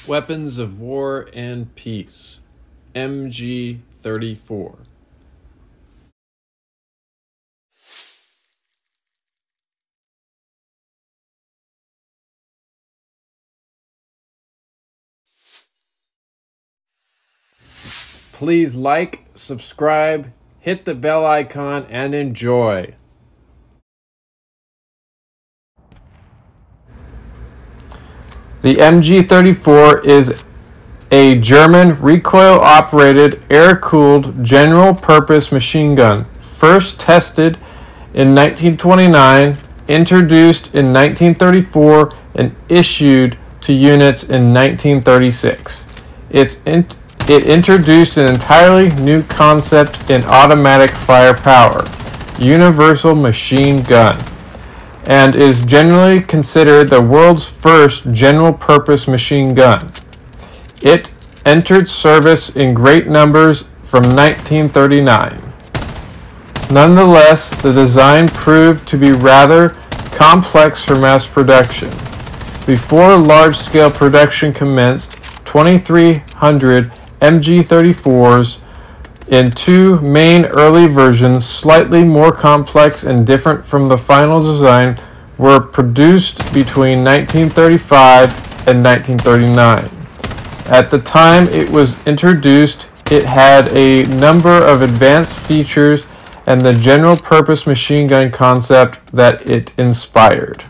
Weapons of War and Peace, MG-34. Please like, subscribe, hit the bell icon, and enjoy. The MG-34 is a German recoil-operated, air-cooled, general-purpose machine gun, first tested in 1929, introduced in 1934, and issued to units in 1936. It introduced an entirely new concept in automatic firepower, universal machine gun, and is generally considered the world's first general-purpose machine gun. It entered service in great numbers from 1939. Nonetheless, the design proved to be rather complex for mass production. Before large-scale production commenced, 2,300 MG-34s in two main early versions, slightly more complex and different from the final design, were produced between 1935 and 1939. At the time it was introduced, it had a number of advanced features and the general-purpose machine gun concept that it inspired.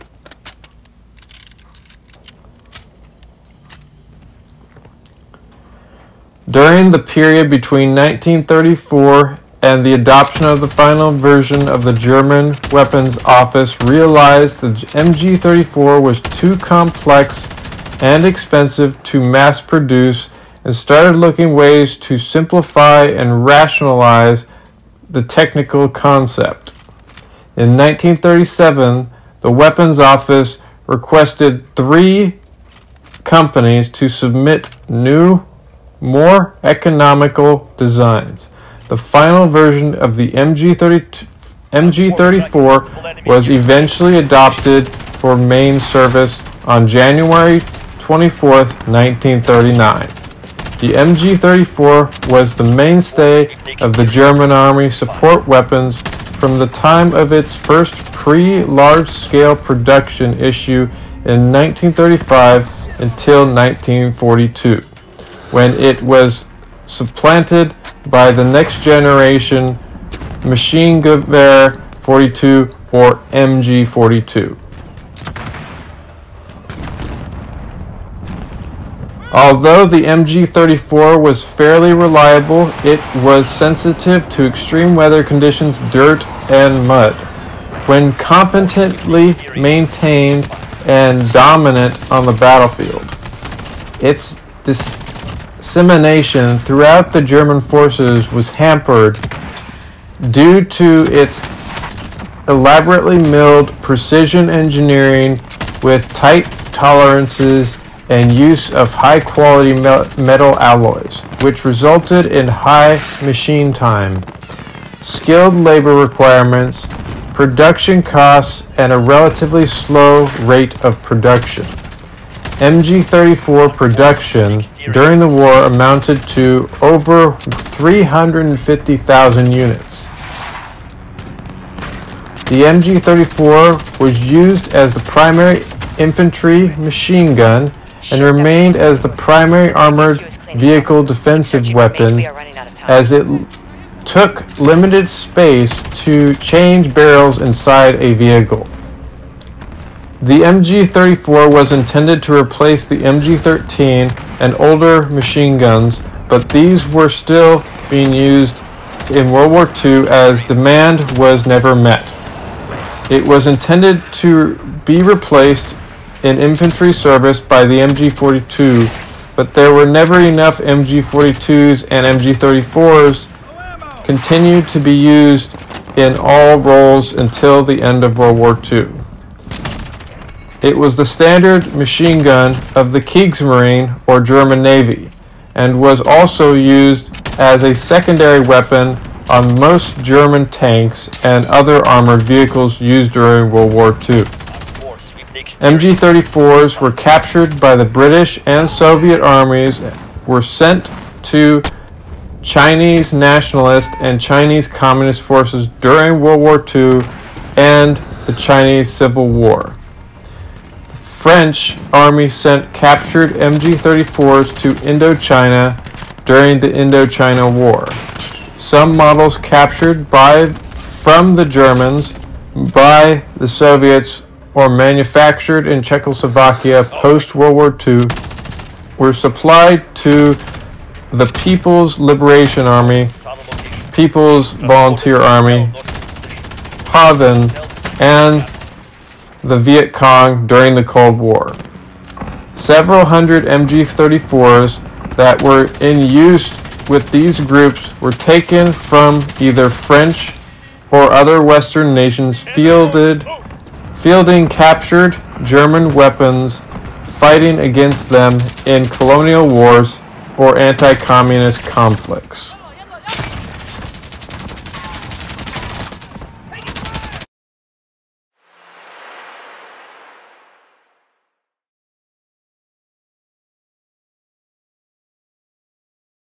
During the period between 1934 and the adoption of the final version of the German Weapons Office realized the MG-34 was too complex and expensive to mass produce and started looking ways to simplify and rationalize the technical concept. In 1937, the Weapons Office requested 3 companies to submit new, more economical designs. The final version of the MG-34 was eventually adopted for main service on January 24, 1939. The MG-34 was the mainstay of the German Army support weapons from the time of its first pre-large-scale production issue in 1935 until 1942. When it was supplanted by the next generation Maschinengewehr 42 or MG-42. Although the MG-34 was fairly reliable, it was sensitive to extreme weather conditions, dirt, and mud. When competently maintained and dominant on the battlefield, its dissemination throughout the German forces was hampered due to its elaborately milled precision engineering with tight tolerances and use of high-quality metal alloys, which resulted in high machine time, skilled labor requirements, production costs, and a relatively slow rate of production. MG-34 production during the war amounted to over 350,000 units. The MG-34 was used as the primary infantry machine gun and remained as the primary armored vehicle defensive weapon, as it took limited space to change barrels inside a vehicle. The MG-34 was intended to replace the MG-13 and older machine guns, but these were still being used in World War II as demand was never met. It was intended to be replaced in infantry service by the MG-42, but there were never enough MG-42s, and MG-34s continued to be used in all roles until the end of World War II. It was the standard machine gun of the Kriegsmarine or German Navy, and was also used as a secondary weapon on most German tanks and other armored vehicles used during World War II. MG-34s were captured by the British and Soviet armies, were sent to Chinese nationalist and Chinese communist forces during World War II and the Chinese Civil War. The French army sent captured MG-34s to Indochina during the Indochina War. Some models captured from the Germans by the Soviets or manufactured in Czechoslovakia post-World War II were supplied to the People's Liberation Army, People's Volunteer Army, PAVN, and the Viet Cong during the Cold War. Several hundred MG-34s that were in use with these groups were taken from either French or other Western nations fielding captured German weapons, fighting against them in colonial wars or anti-communist conflicts.